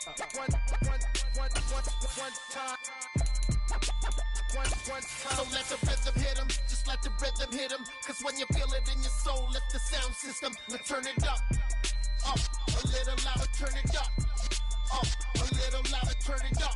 So let the rhythm hit him, just let the rhythm hit him. Cause when you feel it in your soul, let the sound system, now turn it up. Up, a little louder, turn it up. Up, a little louder, turn it up.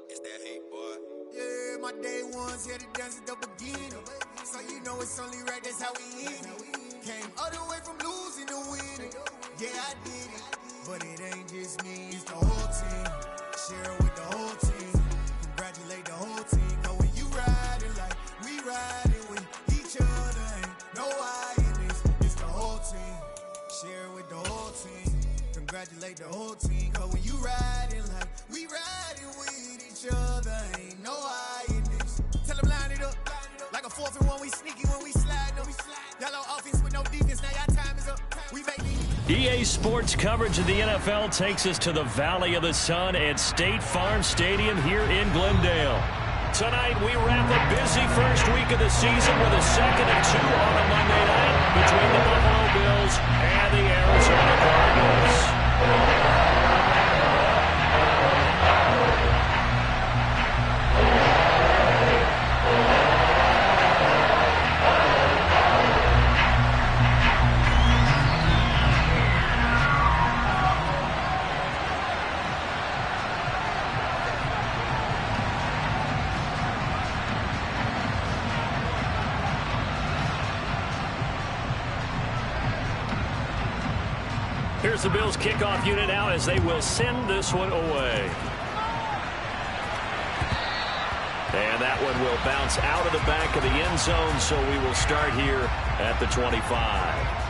It's that hate, boy. Yeah, my day ones here to dance at the beginning. So you know it's only right, that's how we end it. Came all the way from losing to winning. Yeah, I did it. But it ain't just me, it's the whole team. Share it with the whole team. Congratulate the whole team. Cause when you riding like we riding with each other, ain't no I in this. It's the whole team. Share it with the whole team. Congratulate the whole team. Cause when you riding like we riding with each other, ain't no I in this. Tell them line it up. Like a 4th and 1, we sneaky when we slide them. Yellow offense with no defense, now your time is up. We make EA Sports coverage of the NFL takes us to the Valley of the Sun at State Farm Stadium here in Glendale. Tonight, we wrap a busy first week of the season with a 2nd and 2 on a Monday night between the Buffalo Bills and the Arizona Cardinals. Here's the Bills kickoff unit out as they will send this one away. And that one will bounce out of the back of the end zone, so we will start here at the 25.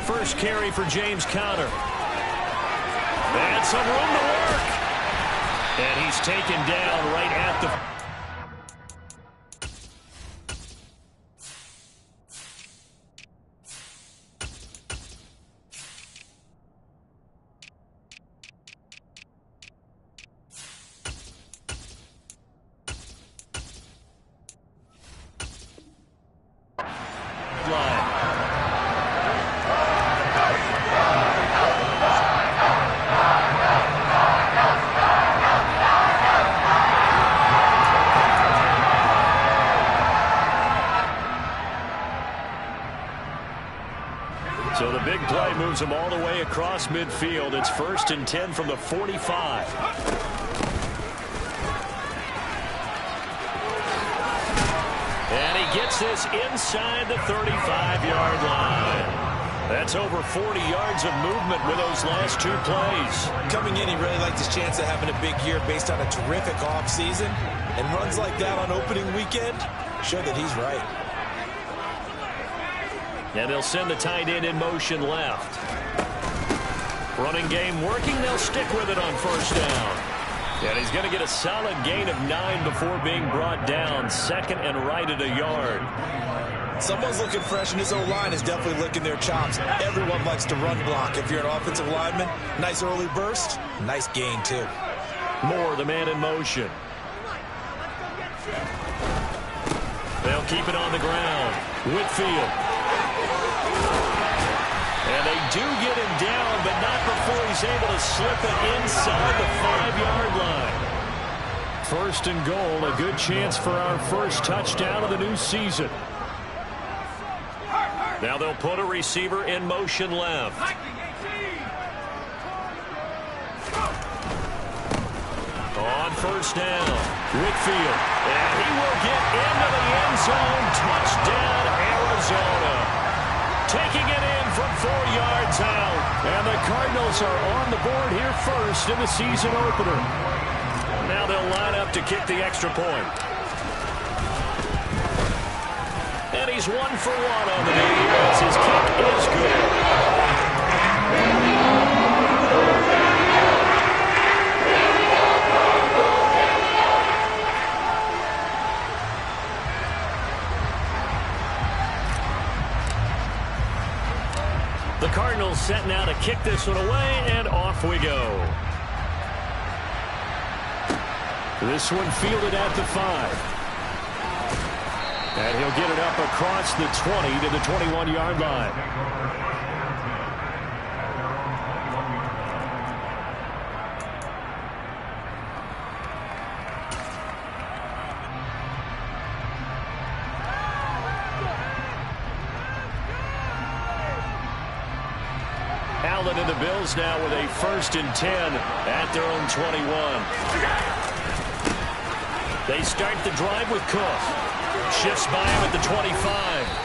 First carry for James Conner. And some room to work. And he's taken down right at the... So the big play moves him all the way across midfield. It's 1st and 10 from the 45. And he gets this inside the 35-yard line. That's over 40 yards of movement with those last 2 plays. Coming in, he really liked his chance of having a big year based on a terrific offseason. And runs like that on opening weekend show that he's right. And they'll send the tight end in motion left. Running game working. They'll stick with it on 1st down. And he's going to get a solid gain of 9 before being brought down. 2nd and right at a yard. Someone's looking fresh, and his O-line is definitely licking their chops. Everyone likes to run block. If you're an offensive lineman, nice early burst, nice gain too. Moore, the man in motion. They'll keep it on the ground. Whitfield. And they do get him down, but not before he's able to slip it inside the 5-yard line. 1st and goal, a good chance for our first touchdown of the new season. Now they'll put a receiver in motion left. On first down, Whitfield. And he will get into the end zone. Touchdown, Arizona. Taking it in from 4 yards out. And the Cardinals are on the board here first in the season opener. Now they'll line up to kick the extra point. And he's 1 for 1 on the day as his kick is good. The Cardinals set now to kick this one away, and off we go. This one fielded at the 5. And he'll get it up across the 20 to the 21-yard line. Allen and the Bills now with a 1st and 10 at their own 21. They start the drive with Cook. Shifts by him at the 25.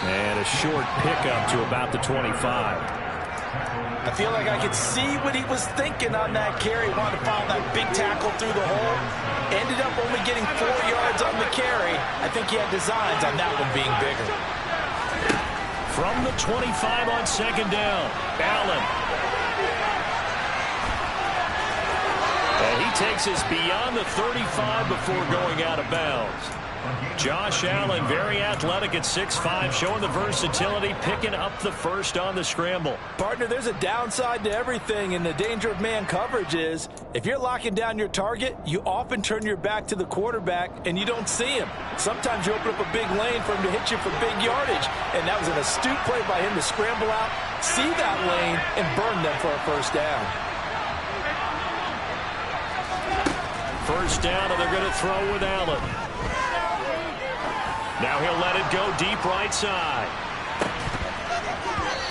And a short pickup to about the 25. I feel like I could see what he was thinking on that carry. Wanted to follow that big tackle through the hole. Ended up only getting 4 yards on the carry. I think he had designs on that one being bigger. From the 25 on 2nd down, Allen. And he takes us beyond the 35 before going out of bounds. Josh Allen, very athletic at 6'5", showing the versatility, picking up the first on the scramble. Partner, there's a downside to everything, and the danger of man coverage is if you're locking down your target, you often turn your back to the quarterback and you don't see him. Sometimes you open up a big lane for him to hit you for big yardage, and that was an astute play by him to scramble out, see that lane, and burn them for a first down. First down, and they're going to throw with Allen. Now he'll let it go deep right side.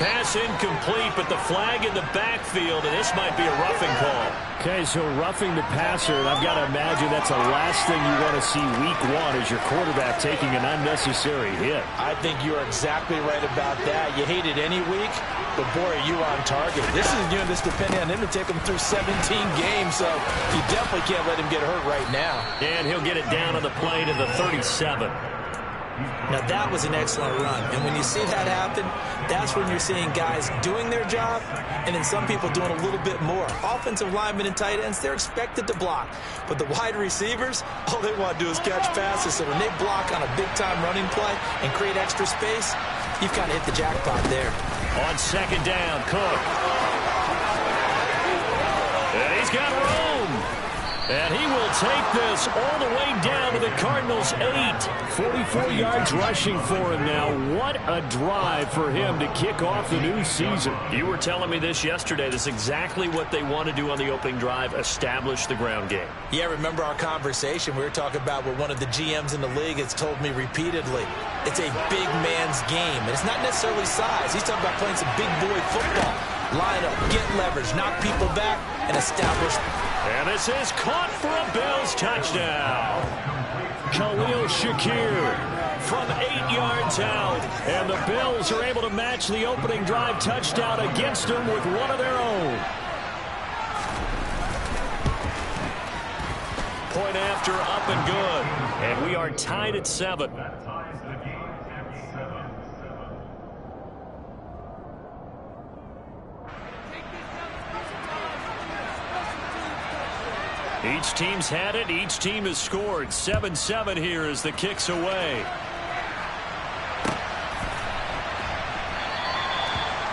Pass incomplete, but the flag in the backfield, and this might be a roughing call. Okay, so roughing the passer, and I've got to imagine that's the last thing you want to see week 1 is your quarterback taking an unnecessary hit. I think you're exactly right about that. You hate it any week, but boy, are you on target. This is this depending on him to take him through 17 games, so you definitely can't let him get hurt right now. And he'll get it down on the play to the 37. Now, that was an excellent run. And when you see that happen, that's when you're seeing guys doing their job and then some people doing a little bit more. Offensive linemen and tight ends, they're expected to block. But the wide receivers, all they want to do is catch passes. So when they block on a big-time running play and create extra space, you've kind of hit the jackpot there. On 2nd down, Cook. And he's got room. And he will take this all the way down to the Cardinals' 8. 44 yards rushing for him now. What a drive for him to kick off the new season. You were telling me this yesterday. This is exactly what they want to do on the opening drive, establish the ground game. Yeah, remember our conversation. We were talking about what one of the GMs in the league has told me repeatedly. It's a big man's game. And it's not necessarily size. He's talking about playing some big boy football. Line up, get leverage, knock people back, and establish. And this is caught for a Bills touchdown. Khalil Shakir from 8 yards out. And the Bills are able to match the opening drive touchdown against them with one of their own. Point after, up and good. And we are tied at 7. Each team's had it. Each team has scored. 7-7 here as the kick's away.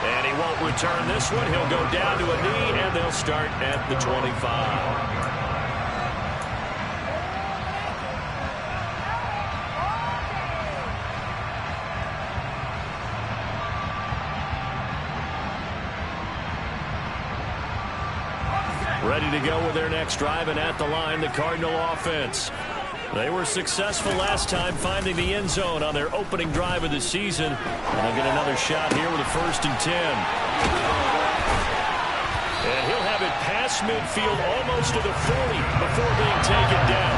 And he won't return this one. He'll go down to a knee, and they'll start at the 25. Ready to go with their next drive, and at the line, the Cardinal offense. They were successful last time finding the end zone on their opening drive of the season. And they'll get another shot here with a 1st and 10. And he'll have it passed across midfield, almost to the 40 before being taken down.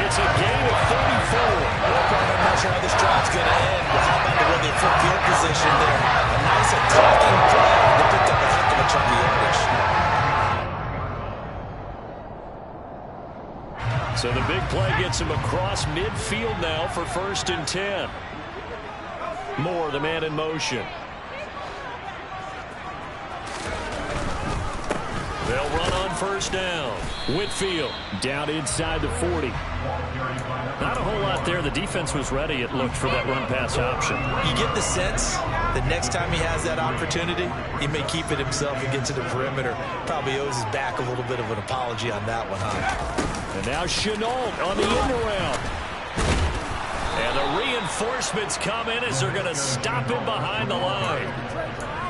It's a gain of 34. I'm not sure how this drive's going to end, but how about the way they flip field position there? A nice attacking play that picked up a heck of a chunk of yardage. So the big play gets him across midfield now for 1st and 10. Moore, the man in motion. They'll run on 1st down. Whitfield Down inside the 40. Not a whole lot there. The defense was ready, it looked, for that run-pass option. You get the sense that next time he has that opportunity, he may keep it himself and get to the perimeter. Probably owes his back a little bit of an apology on that one, huh? And now Chenault on the end around. And the reinforcements come in as they're going to stop him behind the line.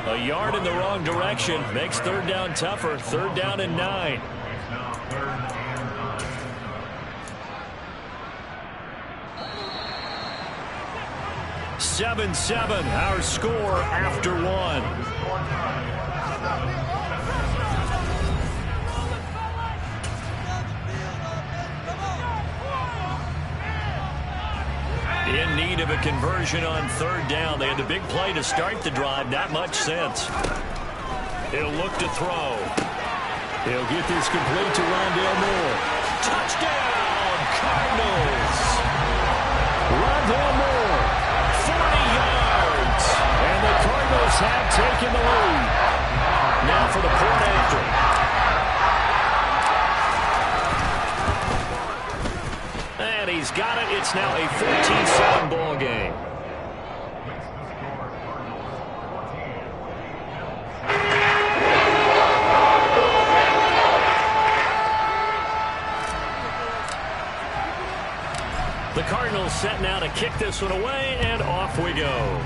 A yard in the wrong direction makes 3rd down tougher. 3rd down and 9. (7-7) our score after 1. In need of a conversion on 3rd down. They had the big play to start the drive. Not much sense. He'll look to throw. He'll get this complete to Rondale Moore. Touchdown, Cardinals. Rondale Moore, 40 yards. And the Cardinals have taken the lead. Now for the point after. And he's got it. It's now a 14-7 ball game. The Cardinals set now to kick this one away, and off we go.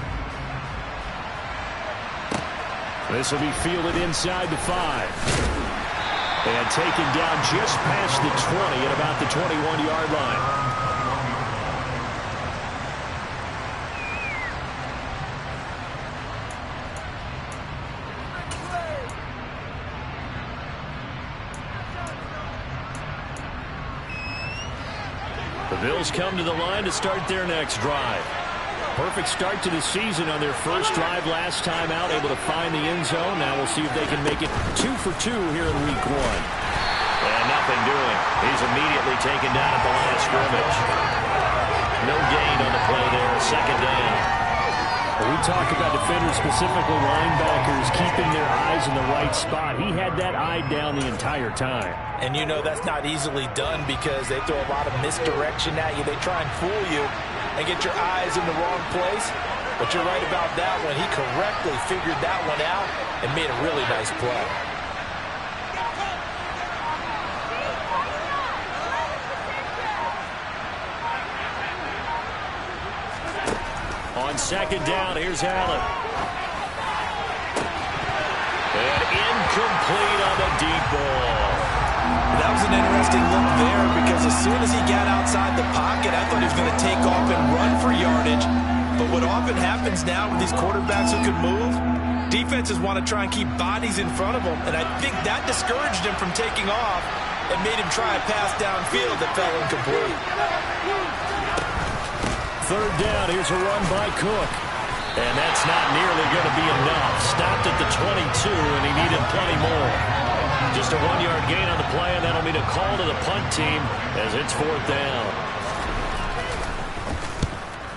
This will be fielded inside the 5. And taken down just past the 20 at about the 21-yard line. The Bills come to the line to start their next drive. Perfect start to the season on their first drive last time out, able to find the end zone. Now we'll see if they can make it 2 for 2 here in week 1. And nothing doing. He's immediately taken down at the line of scrimmage. No gain on the play there. 2nd down. We talk about defenders, specifically linebackers, keeping their eyes in the right spot. He had that eye down the entire time. And you know that's not easily done because they throw a lot of misdirection at you. They try and fool you and get your eyes in the wrong place. But you're right about that one. He correctly figured that one out and made a really nice play. On 2nd down, here's Allen. And incomplete on the deep ball. That was an interesting look there because as soon as he got outside the pocket, I thought he was going to take off and run for yardage. But what often happens now with these quarterbacks who can move, defenses want to try and keep bodies in front of them. And I think that discouraged him from taking off and made him try a pass downfield that fell incomplete. 3rd down, here's a run by Cook. And that's not nearly going to be enough. Stopped at the 22, and he needed plenty more. Just a 1-yard gain on the play, and that'll mean a call to the punt team as it's 4th down.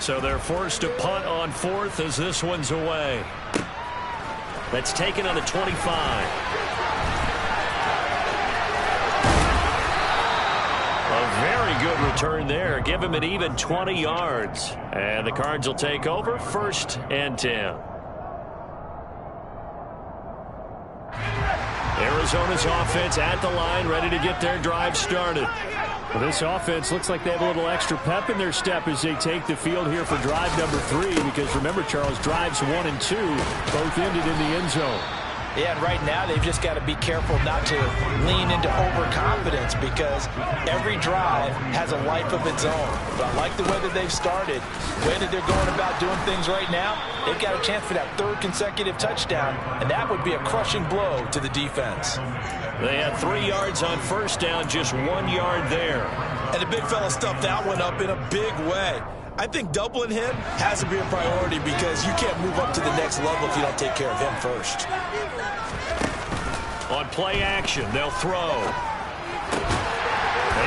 So they're forced to punt on 4th as this one's away. That's taken on the 25. Very good return there. Give him an even 20 yards. And the Cards will take over 1st and 10. Arizona's offense at the line, ready to get their drive started. Well, this offense looks like they have a little extra pep in their step as they take the field here for drive number 3. Because remember, Charles, drives 1 and 2 both ended in the end zone. Yeah, and right now they've just got to be careful not to lean into overconfidence because every drive has a life of its own. But I like the way that they've started, the way that they're going about doing things right now. They've got a chance for that third consecutive touchdown, and that would be a crushing blow to the defense. They had 3 yards on first down, just 1 yard there. And the big fella stuffed that one up in a big way. I think doubling him has to be a priority because you can't move up to the next level if you don't take care of him first. On play action, they'll throw.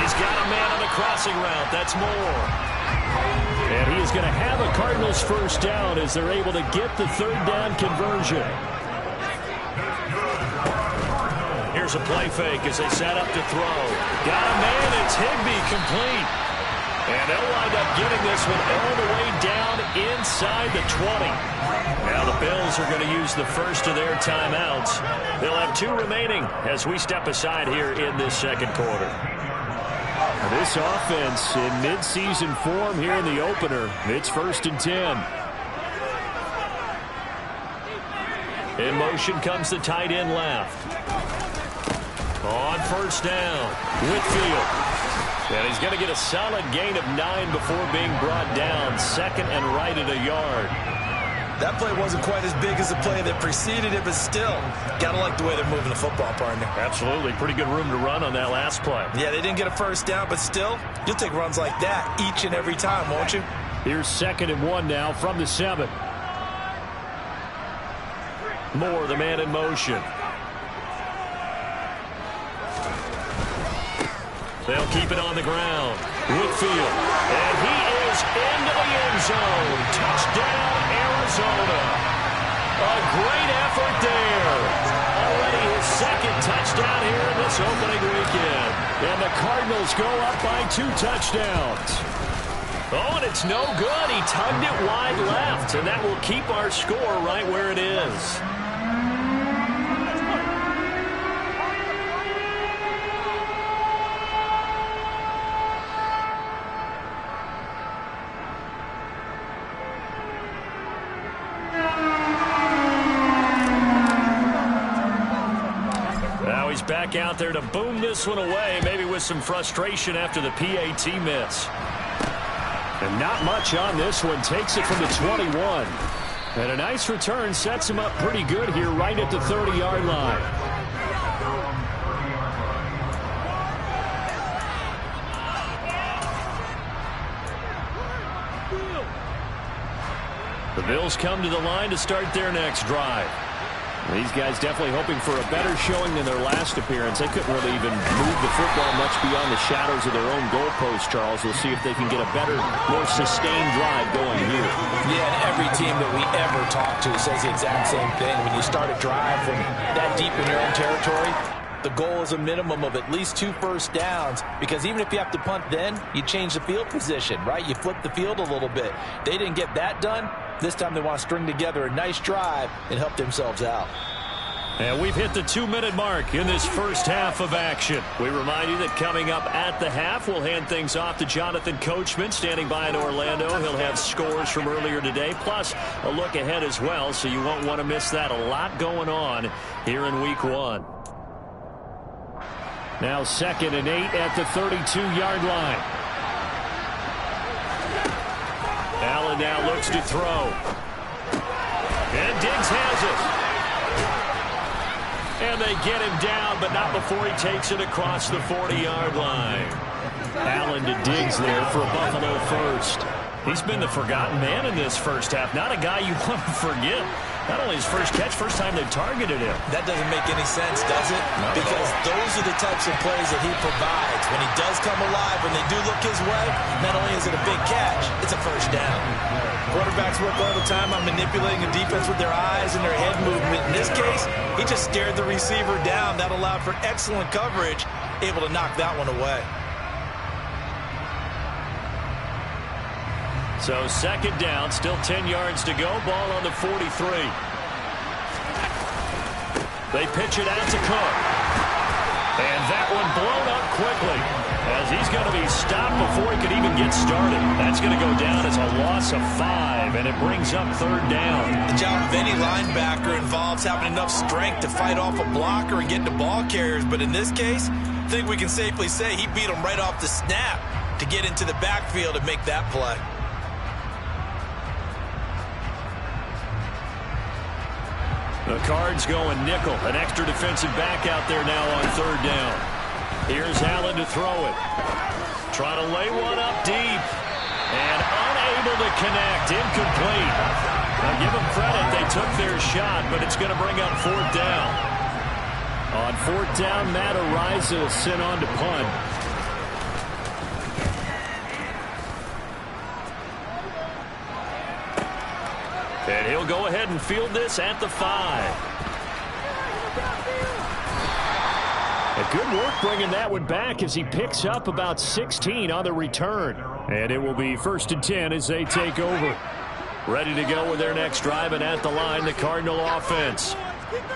He's got a man on the crossing route. That's Moore. And he is going to have a Cardinals first down as they're able to get the third down conversion. Here's a play fake as they set up to throw. Got a man. It's Higbee, complete. And they'll wind up getting this one all the way down inside the 20. Now the Bills are going to use the first of their timeouts. They'll have 2 remaining as we step aside here in this second quarter. This offense in mid-season form here in the opener. It's 1st and 10. In motion comes the tight end left. On first down, Whitfield. And he's going to get a solid gain of 9 before being brought down. Second and right at a yard. That play wasn't quite as big as the play that preceded it, but still, got to like the way they're moving the football, partner. Absolutely. Pretty good room to run on that last play. Yeah, they didn't get a first down, but still, you'll take runs like that each and every time, won't you? Here's 2nd and 1 now from the 7. Moore, the man in motion. They'll keep it on the ground. Whitfield. And he is into the end zone. Touchdown, Arizona. A great effort there. Already his 2nd touchdown here in this opening weekend. And the Cardinals go up by 2 touchdowns. Oh, and it's no good. He tugged it wide left, and that will keep our score right where it is. Back out there to boom this one away, maybe with some frustration after the PAT miss. And not much on this one. Takes it from the 21. And a nice return sets him up pretty good here right at the 30-yard line. The Bills come to the line to start their next drive. These guys definitely hoping for a better showing than their last appearance. They couldn't really even move the football much beyond the shadows of their own goalpost, Charles. We'll see if they can get a better, more sustained drive going here. Yeah, and every team that we ever talk to says the exact same thing. When you start a drive from that deep in your own territory, the goal is a minimum of at least 2 first downs, because even if you have to punt then, you change the field position, right? You flip the field a little bit. They didn't get that done. This time they want to string together a nice drive and help themselves out. And we've hit the 2-minute mark in this first half of action. We remind you that coming up at the half, we'll hand things off to Jonathan Coachman standing by in Orlando. He'll have scores from earlier today, plus a look ahead as well, so you won't want to miss that. A lot going on here in Week 1. Now 2nd and 8 at the 32-yard line. Allen now looks to throw. And Diggs has it. And they get him down, but not before he takes it across the 40-yard line. Allen to Diggs there for a Buffalo first. He's been the forgotten man in this first half. Not a guy you want to forget. Not only his first catch, first time they've targeted him. That doesn't make any sense, does it? Because those are the types of plays that he provides. When he does come alive, when they do look his way, not only is it a big catch, it's a first down. Quarterbacks work all the time on manipulating a defense with their eyes and their head movement. In this case, he just stared the receiver down. That allowed for excellent coverage, able to knock that one away. So 2nd down, still 10 yards to go. Ball on the 43. They pitch it out to Cook. And that one blown up quickly. as he's going to be stopped before he could even get started. That's going to go down as a loss of 5, and it brings up 3rd down. The job of any linebacker involves having enough strength to fight off a blocker and get to ball carriers, but in this case, I think we can safely say he beat him right off the snap to get into the backfield and make that play. The Cards going nickel. An extra defensive back out there now on 3rd down. Here's Allen to throw it. Trying to lay one up deep. And unable to connect. Incomplete. Now give them credit. They took their shot, but it's going to bring up 4th down. On 4th down, Matt Ariza sent on to punt. And he'll go ahead and field this at the 5. Good work bringing that one back as he picks up about 16 on the return. And it will be 1st and 10 as they take over. Ready to go with their next drive, and at the line, the Cardinal offense.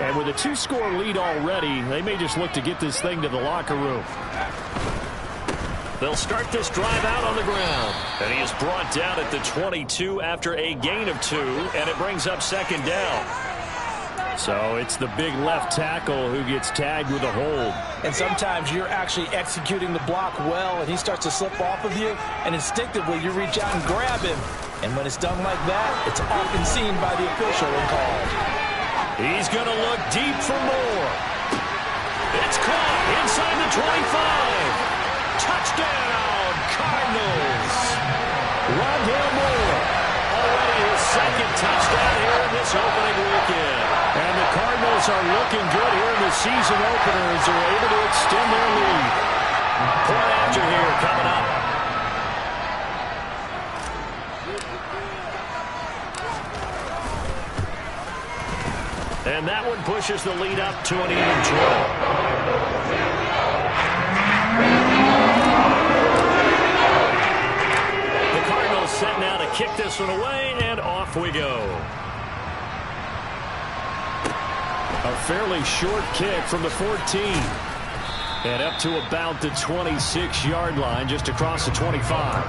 And with a 2-score lead already, they may just look to get this thing to the locker room. They'll start this drive out on the ground. And he is brought down at the 22 after a gain of 2, and it brings up 2nd down. So it's the big left tackle who gets tagged with a hold. And sometimes you're actually executing the block well, and he starts to slip off of you, and instinctively you reach out and grab him. And when it's done like that, it's often seen by the official and called. He's going to look deep for more. It's caught inside the 25. Touchdown, Cardinals. Rondale Moore, already his 2nd touchdown here in this opening weekend. And the Cardinals are looking good here in the season opener as they're able to extend their lead. Point after here coming up. And that one pushes the lead up to an even 12. Set now to kick this one away, and off we go. A fairly short kick from the 14. And up to about the 26-yard line, just across the 25.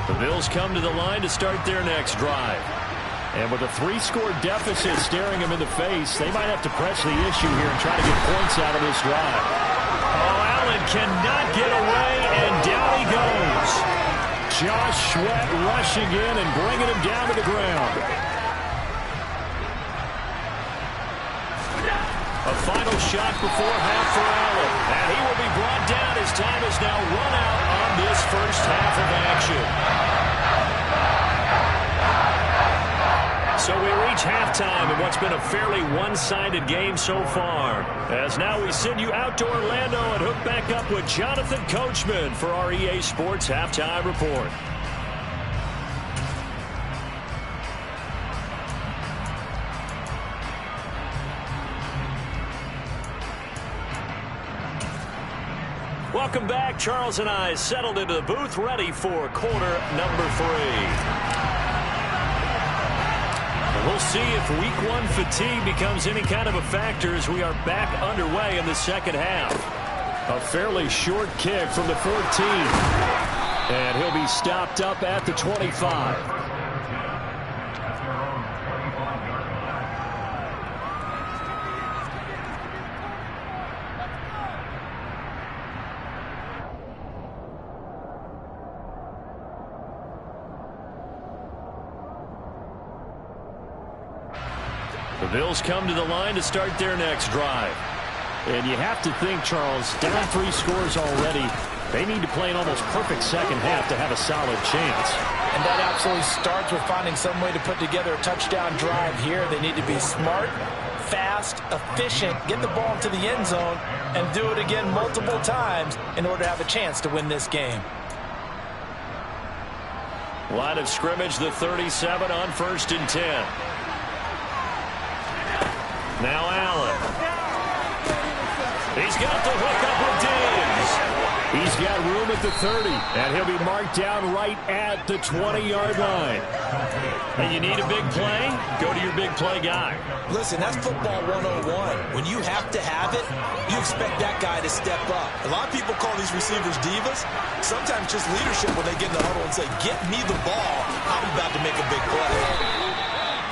The Bills come to the line to start their next drive. And with a 3-score deficit staring them in the face, they might have to press the issue here and try to get points out of this drive. Oh, Allen cannot get away, and down he goes. Josh Sweat rushing in and bringing him down to the ground. A final shot before half for Allen. And he will be brought down as time is now run out on this first half of action. So we reach halftime in what's been a fairly one-sided game so far. As now we send you out to Orlando and hook back up with Jonathan Coachman for our EA Sports Halftime Report. Welcome back. Charles and I settled into the booth, ready for quarter number 3. We'll see if week 1 fatigue becomes any kind of a factor as we are back underway in the second half. A fairly short kick from the 14. And he'll be stopped up at the 25. The Bills come to the line to start their next drive. And you have to think, Charles, down 3 scores already, they need to play an almost perfect second half to have a solid chance. And that absolutely starts with finding some way to put together a touchdown drive here. They need to be smart, fast, efficient, get the ball into the end zone, and do it again multiple times in order to have a chance to win this game. Line of scrimmage, the 37 on 1st and 10. Now Allen. He's got the hook up with Diggs. He's got room at the 30, and he'll be marked down right at the 20-yard line. And you need a big play? Go to your big play guy. Listen, that's football 101. When you have to have it, you expect that guy to step up. A lot of people call these receivers divas. Sometimes just leadership when they get in the huddle and say, get me the ball. I'm about to make a big play.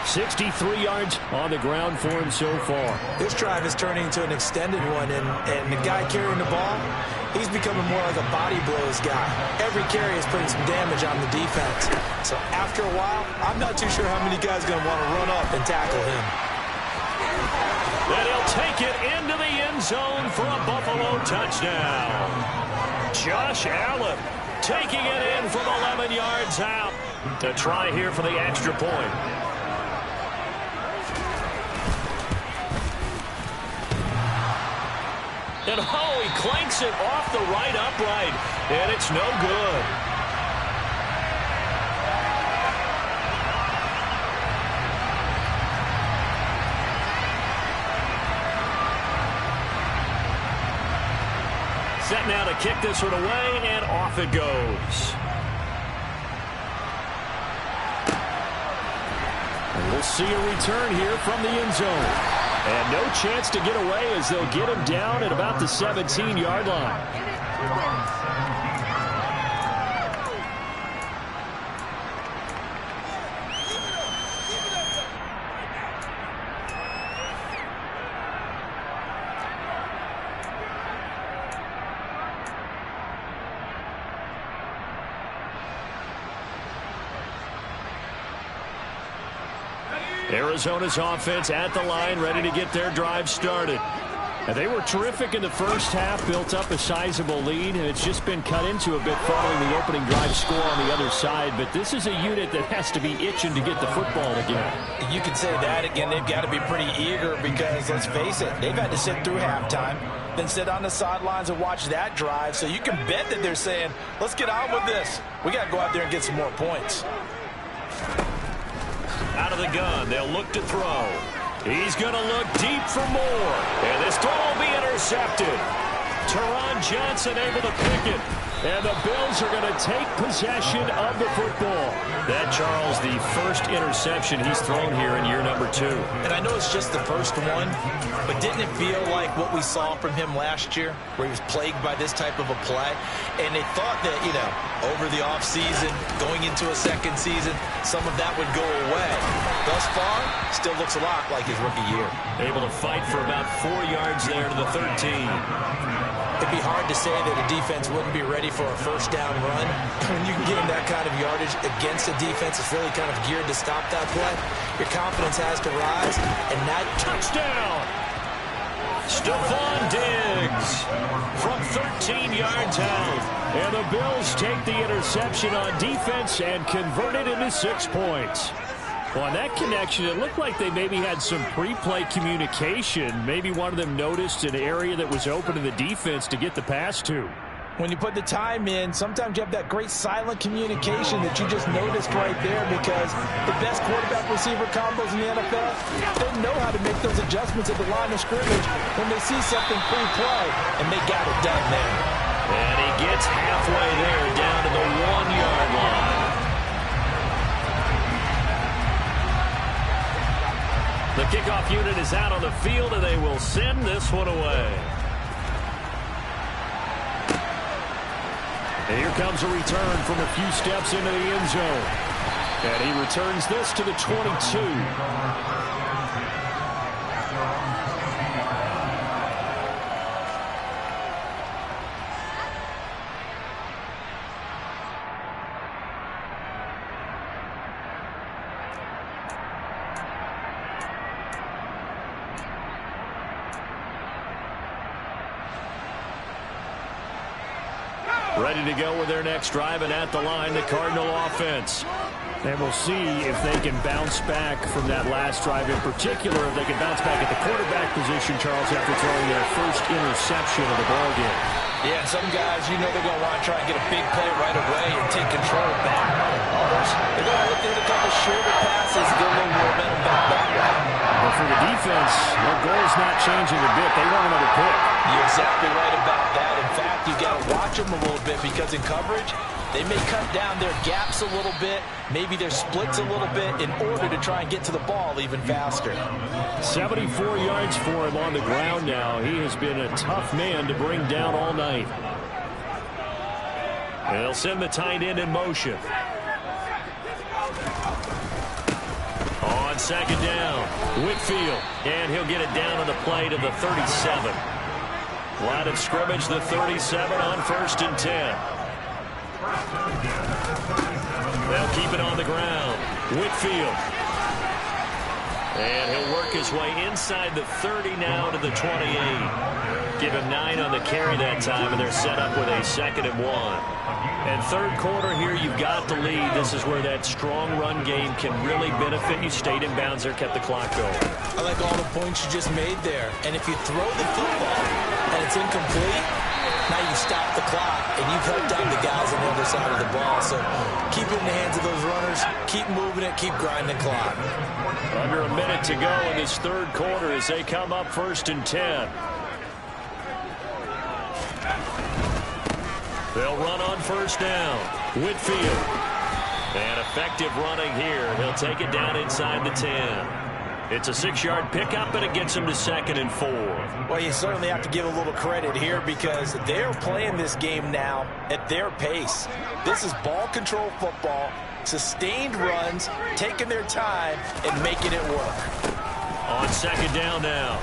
63 yards on the ground for him so far. This drive is turning into an extended one, and the guy carrying the ball, he's becoming more like a body blows guy. Every carry is putting some damage on the defense. So after a while, I'm not too sure how many guys are going to want to run up and tackle him. And he'll take it into the end zone for a Buffalo touchdown. Josh Allen taking it in from 11 yards out to try here for the extra point. And oh, he clanks it off the right upright, and it's no good. Set now to kick this one away, and off it goes. And we'll see a return here from the end zone. And no chance to get away as they'll get him down at about the 17-yard line. Arizona's offense at the line, ready to get their drive started. And they were terrific in the first half, built up a sizable lead, and it's just been cut into a bit following the opening drive score on the other side. But this is a unit that has to be itching to get the football again. You could say that again. They've got to be pretty eager because, let's face it, they've had to sit through halftime, then sit on the sidelines and watch that drive. So you can bet that they're saying, let's get on with this. We got to go out there and get some more points. Out of the gun, they'll look to throw. He's going to look deep for more. And this throw will be intercepted. Teron Johnson able to pick it. And the Bills are going to take possession of the football. That, Charles, the first interception he's thrown here in year number 2. And I know it's just the first one, but didn't it feel like what we saw from him last year, where he was plagued by this type of a play? And they thought that, you know, over the offseason, going into a second season, some of that would go away. Thus far, still looks a lot like his rookie year. Able to fight for about 4 yards there to the 13. It'd be hard to say that a defense wouldn't be ready for a first down run. When you can gain that kind of yardage against a defense that's really kind of geared to stop that play, your confidence has to rise. And that touchdown! Stephon Diggs from 13 yards out. And the Bills take the interception on defense and convert it into 6 points. Well, on that connection, it looked like they maybe had some pre-play communication. Maybe one of them noticed an area that was open to the defense to get the pass to. When you put the time in, sometimes you have that great silent communication that you just noticed right there, because the best quarterback-receiver combos in the NFL, they know how to make those adjustments at the line of scrimmage when they see something pre-play, and they got it done there. And he gets halfway there, down to the 1-yard line. The kickoff unit is out on the field, and they will send this one away. And here comes a return from a few steps into the end zone. And he returns this to the 22. Ready to go with their next drive, and at the line, the Cardinal offense. And we'll see if they can bounce back from that last drive, in particular, if they can bounce back at the quarterback position, Charles, after throwing their first interception of the ballgame. Yeah, and some guys, you know they're going to want to try and get a big play right away and take control back. Others, they're going to look to hit a couple shorter passes and get a little momentum back that way. But for the defense, their goal ball's not changing a bit. They want another pick. You're exactly right about that. In fact, you got to watch them a little bit because in coverage, they may cut down their gaps a little bit, maybe their splits a little bit in order to try and get to the ball even faster. 74 yards for him on the ground now. He has been a tough man to bring down all night. And they'll send the tight end in motion. On second down, Whitfield. And he'll get it down on the play to the 37. Line of scrimmage, the 37 on 1st and 10. They'll keep it on the ground. Whitfield. And he'll work his way inside the 30 now to the 28. Give him 9 on the carry that time, and they're set up with a 2nd and 1. And third quarter here, you've got the lead. This is where that strong run game can really benefit you. Stayed in bounds there, kept the clock going. I like all the points you just made there. And if you throw the football and it's incomplete, now you stop the clock, and you've helped out the guys on the other side of the ball. So keep it in the hands of those runners. Keep moving it. Keep grinding the clock. Under a minute to go in this third quarter as they come up 1st and 10. They'll run on 1st down. Whitfield. And effective running here. He'll take it down inside the 10. It's a 6-yard pickup, and it gets him to 2nd and 4. Well, you certainly have to give a little credit here because they're playing this game now at their pace. This is ball control football, sustained runs, taking their time, and making it work. On 2nd down now,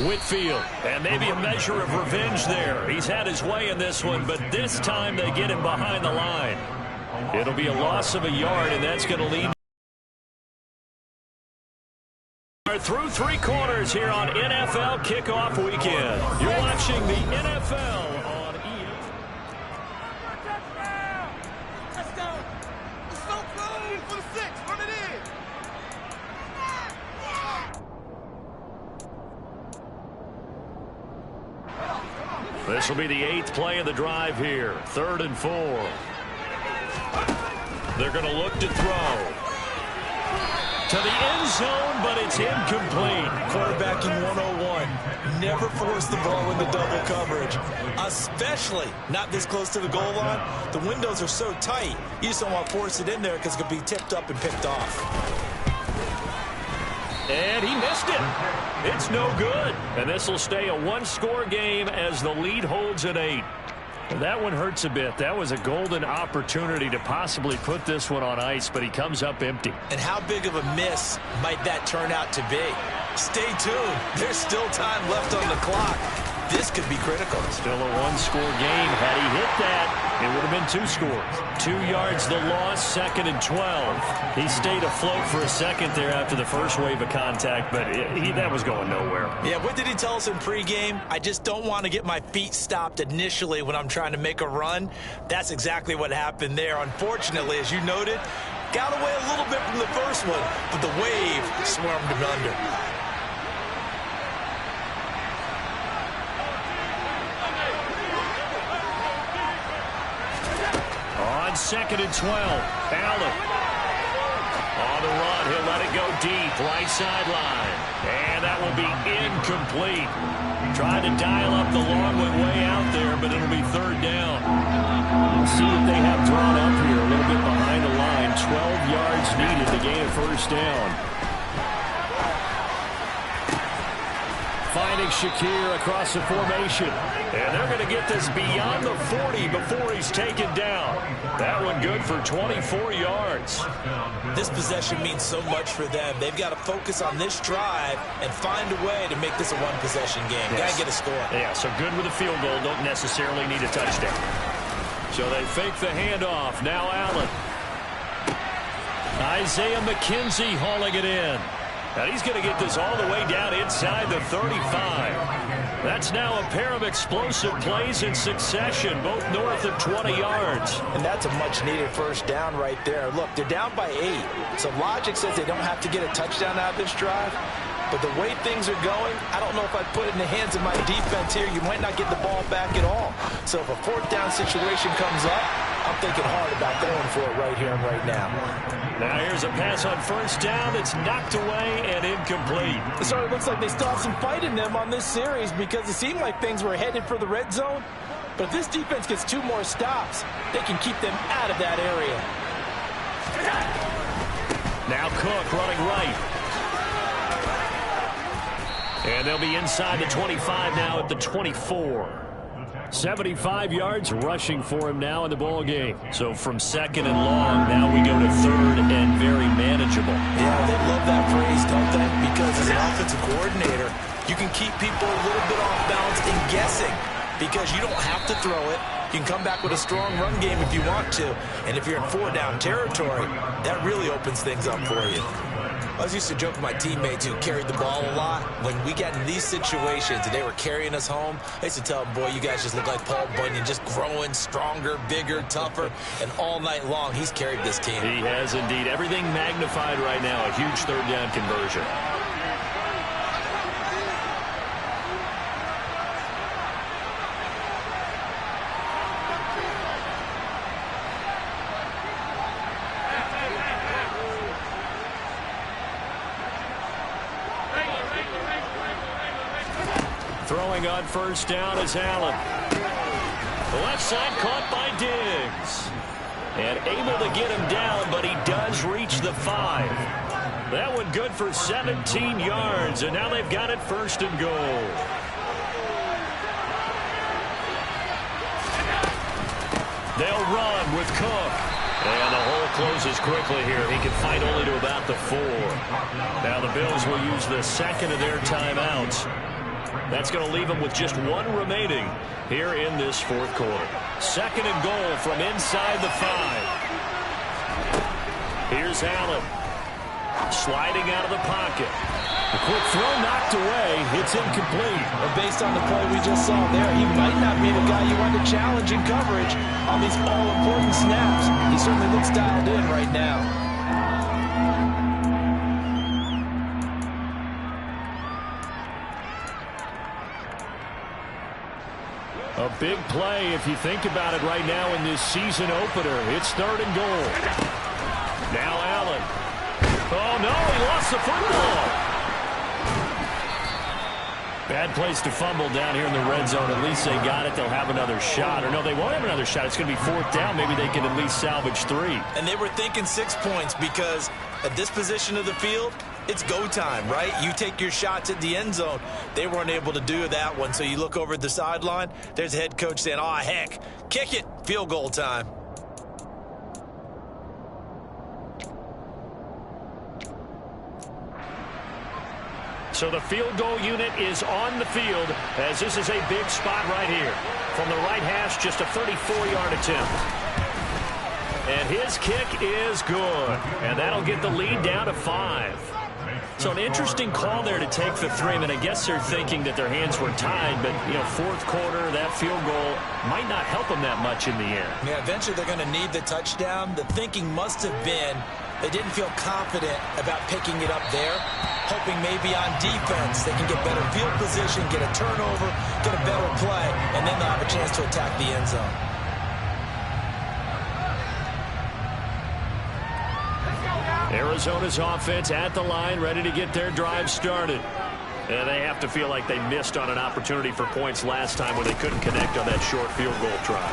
Whitfield. And maybe a measure of revenge there. He's had his way in this one, but this time they get him behind the line. It'll be a loss of a yard, and that's going to lead. Through 3 quarters here on NFL Kickoff Weekend. You're watching the NFL on ESPN. Let's go. Let's go, Blue. For the 6. Run it in. This will be the 8th play of the drive here. 3rd and 4. They're going to look to throw. To the end zone, but it's incomplete. Quarterbacking 101. Never force the ball into double coverage, especially not this close to the goal line. The windows are so tight, you just don't want to force it in there because it could be tipped up and picked off. And he missed it. It's no good. And this will stay a 1-score game as the lead holds at 8. And that one hurts a bit. That was a golden opportunity to possibly put this one on ice, but he comes up empty. And how big of a miss might that turn out to be? Stay tuned. There's still time left on the clock. This could be critical. Still a 1-score game. Had he hit that, it would have been 2 scores. 2 yards the loss, 2nd and 12. He stayed afloat for a second there after the first wave of contact, but that was going nowhere. Yeah, what did he tell us in pregame? I just don't want to get my feet stopped initially when I'm trying to make a run. That's exactly what happened there. Unfortunately, as you noted, got away a little bit from the first one, but the wave swarmed him under. On 2nd and 12, Allen. On the run, he'll let it go deep, right sideline. And that will be incomplete. Tried to dial up the long one way out there, but it'll be 3rd down. We'll see what they have drawn up here, a little bit behind the line. 12 yards needed to gain a 1st down. Finding Shakir across the formation. And they're going to get this beyond the 40 before he's taken down. That one good for 24 yards. This possession means so much for them. They've got to focus on this drive and find a way to make this a one-possession game. Yes. Got to get a score. Yeah, so good with a field goal. Don't necessarily need a touchdown. So they fake the handoff. Now Allen. Isaiah McKenzie hauling it in. And he's going to get this all the way down inside the 35. That's now a pair of explosive plays in succession, both north of 20 yards. And that's a much-needed 1st down right there. Look, they're down by 8. So logic says they don't have to get a touchdown out of this drive. But the way things are going, I don't know if I'd put it in the hands of my defense here. You might not get the ball back at all. So if a fourth down situation comes up, I'm thinking hard about going for it right here and right now. Now here's a pass on first down. It's knocked away and incomplete. So it looks like they still have some fight in them on this series because it seemed like things were headed for the red zone. But if this defense gets 2 more stops, they can keep them out of that area. Now Cook running right. And they'll be inside the 25 now at the 24. 75 yards rushing for him now in the ball game. So from second and long, now we go to third and very manageable. Yeah, they love that phrase, don't they? Because as an offensive coordinator, you can keep people a little bit off balance and guessing because you don't have to throw it. You can come back with a strong run game if you want to. And if you're in 4-down territory, that really opens things up for you. I used to joke with my teammates who carried the ball a lot. When we got in these situations and they were carrying us home, I used to tell them, boy, you guys just look like Paul Bunyan, just growing stronger, bigger, tougher, and all night long he's carried this team. He has indeed. Everything magnified right now, a huge third-down conversion. Throwing on first down is Allen. The left side caught by Diggs. And able to get him down, but he does reach the 5. That one good for 17 yards, and now they've got it first and goal. They'll run with Cook. And the hole closes quickly here. He can fight only to about the 4. Now the Bills will use the second of their timeouts. That's going to leave them with just 1 remaining here in this fourth quarter. Second and goal from inside the 5. Here's Allen. Sliding out of the pocket. A quick throw knocked away. It's incomplete. But based on the play we just saw there, he might not be the guy you want to challenge in coverage on these all-important snaps. He certainly looks dialed in right now. A big play if you think about it right now in this season opener. It's third and goal. Now Allen. Oh, no, he lost the football. Bad place to fumble down here in the red zone. At least they got it. They'll have another shot. Or no, they won't have another shot. It's going to be fourth down. Maybe they can at least salvage 3. And they were thinking 6 points because at this position of the field, it's go time, right? You take your shots at the end zone. They weren't able to do that one. So you look over at the sideline. There's the head coach saying, oh, heck, kick it. Field goal time. So the field goal unit is on the field as this is a big spot right here. From the right hash, just a 34-yard attempt. And his kick is good. And that'll get the lead down to 5. So an interesting call there to take the 3. I mean, I guess they're thinking that their hands were tied, but, you know, fourth quarter, that field goal might not help them that much in the end. Yeah, eventually they're going to need the touchdown. The thinking must have been they didn't feel confident about picking it up there, hoping maybe on defense they can get better field position, get a turnover, get a better play, and then they'll have a chance to attack the end zone. Arizona's offense at the line, ready to get their drive started. And they have to feel like they missed on an opportunity for points last time when they couldn't connect on that short field goal try.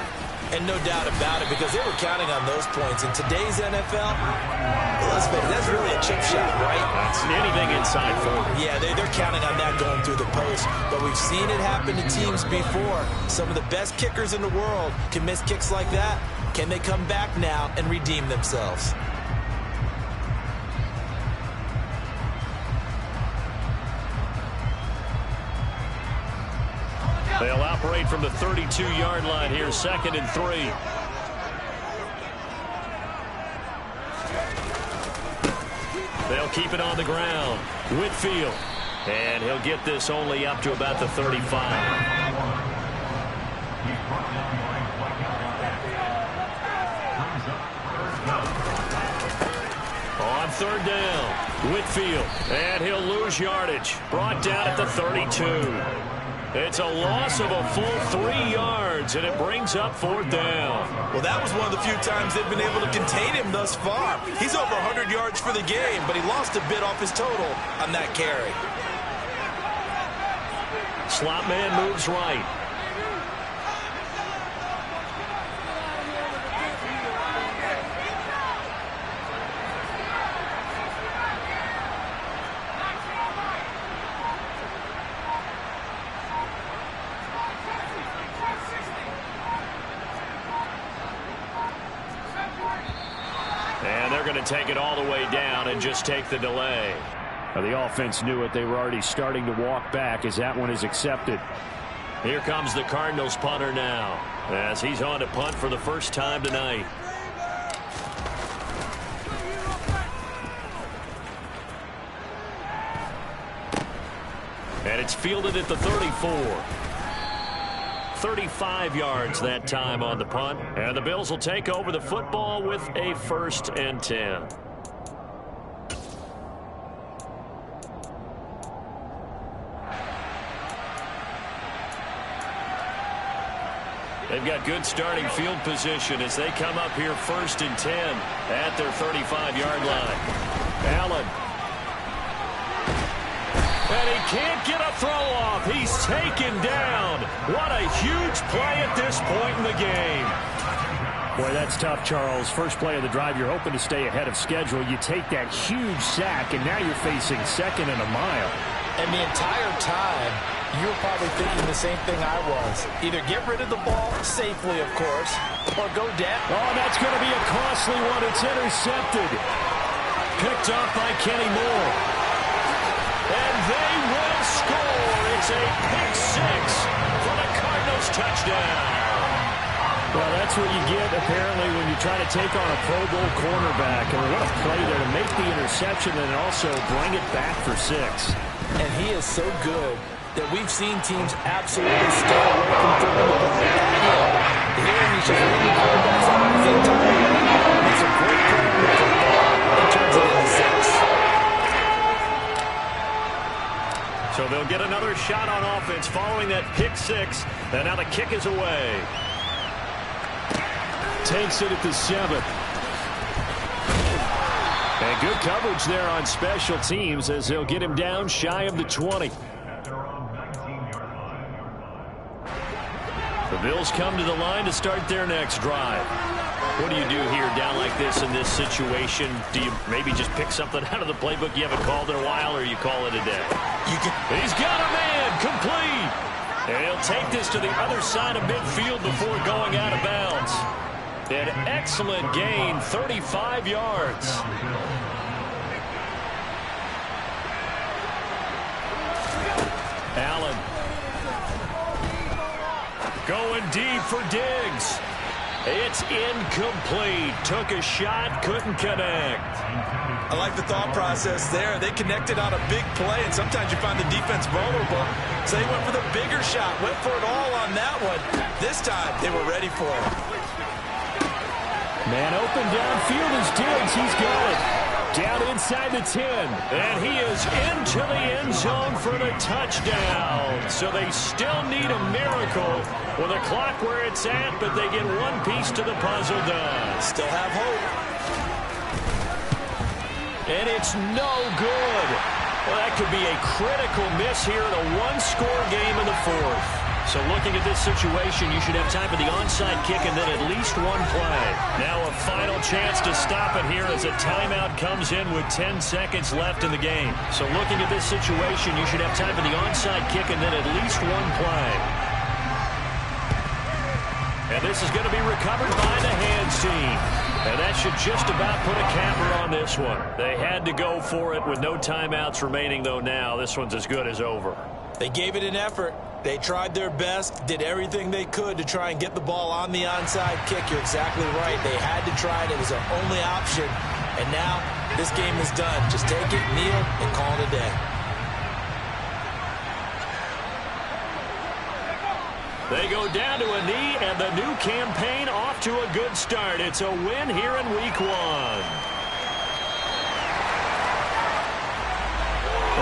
And no doubt about it, because they were counting on those points. In today's NFL, let's face it, that's really a chip shot, right? That's anything inside 40. Yeah, they're counting on that going through the post. But we've seen it happen to teams before. Some of the best kickers in the world can miss kicks like that. Can they come back now and redeem themselves? They'll operate from the 32-yard line here, 2nd and 3. They'll keep it on the ground. Whitfield. And he'll get this only up to about the 35. On third down. Whitfield, and he'll lose yardage. Brought down at the 32. It's a loss of a full 3 yards, and it brings up fourth down. Well, that was one of the few times they've been able to contain him thus far. He's over 100 yards for the game, but he lost a bit off his total on that carry. Slot man moves right. And they're going to take it all the way down and just take the delay. Now, the offense knew it. They were already starting to walk back as that one is accepted. Here comes the Cardinals punter now, as he's on to punt for the first time tonight. And it's fielded at the 34. 35 yards that time on the punt. And the Bills will take over the football with a 1st and 10. They've got good starting field position as they come up here 1st and 10 at their 35-yard line. Allen. And he can't get a throw off. He's taken down. What a huge play at this point in the game. Boy, that's tough, Charles. First play of the drive, you're hoping to stay ahead of schedule. You take that huge sack, and now you're facing 2nd and a mile. And the entire time, you were probably thinking the same thing I was. Either get rid of the ball safely, of course, or go down. Oh, that's going to be a costly one. It's intercepted. Picked up by Kenny Moore. And they will score. It's a pick 6 for the Cardinals touchdown. Well, that's what you get, apparently, when you try to take on a Pro Bowl cornerback. And what a play there to make the interception and also bring it back for 6. And he is so good that we've seen teams absolutely stay away from throwing the ball at him. Here, he's just leading quarterbacks out the entire way. It's a great play on the football and turns it into 6. So they'll get another shot on offense following that pick 6. And now the kick is away. Takes it at the 7. And good coverage there on special teams as they'll get him down shy of the 20. The Bills come to the line to start their next drive. What do you do here down like this in this situation? Do you maybe just pick something out of the playbook you haven't called in a while, or you call it a day? He's got a man, complete. And he'll take this to the other side of midfield before going out of bounds. An excellent gain, 35 yards. Allen. Going deep for Diggs. It's incomplete. Took a shot, couldn't connect. I like the thought process there. They connected on a big play, and sometimes you find the defense vulnerable. So they went for the bigger shot, went for it all on that one. This time, they were ready for it. Man open downfield is Diggs. He's got it. Down inside the 10. And he is into the end zone for the touchdown. So they still need a miracle with a clock where it's at, but they get one piece to the puzzle done. Still have hope. And it's no good. Well, that could be a critical miss here in a one-score game in the 4th. So looking at this situation, you should have time for the onside kick and then at least one play. Now a final chance to stop it here as a timeout comes in with 10 seconds left in the game. So looking at this situation, you should have time for the onside kick and then at least one play. And this is going to be recovered by the hands team. And that should just about put a capper on this one. They had to go for it with no timeouts remaining, though now this one's as good as over. They gave it an effort. They tried their best, did everything they could to try and get the ball on the onside kick. You're exactly right. They had to try it. It was their only option. And now this game is done. Just take it, kneel, and call it a day. They go down to a knee, and the new campaign off to a good start. It's a win here in Week 1.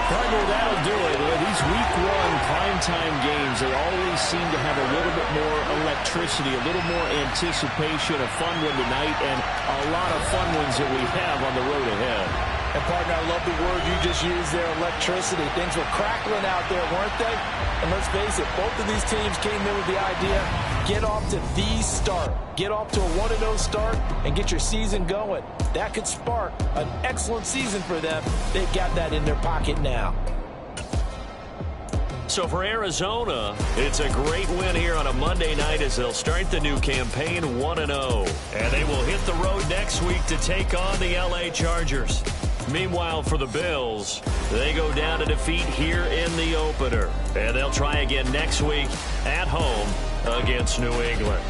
Partner, that'll do it. These week one primetime games, they always seem to have a little bit more electricity, a little more anticipation, a fun one tonight, and a lot of fun ones that we have on the road ahead. And, partner, I love the word you just used there, electricity. Things were crackling out there, weren't they? And let's face it, both of these teams came in with the idea, get off to the start. Get off to a 1-0 start and get your season going. That could spark an excellent season for them. They've got that in their pocket now. So for Arizona, it's a great win here on a Monday night as they'll start the new campaign 1-0. And they will hit the road next week to take on the LA Chargers. Meanwhile, for the Bills, they go down to defeat here in the opener. And they'll try again next week at home against New England.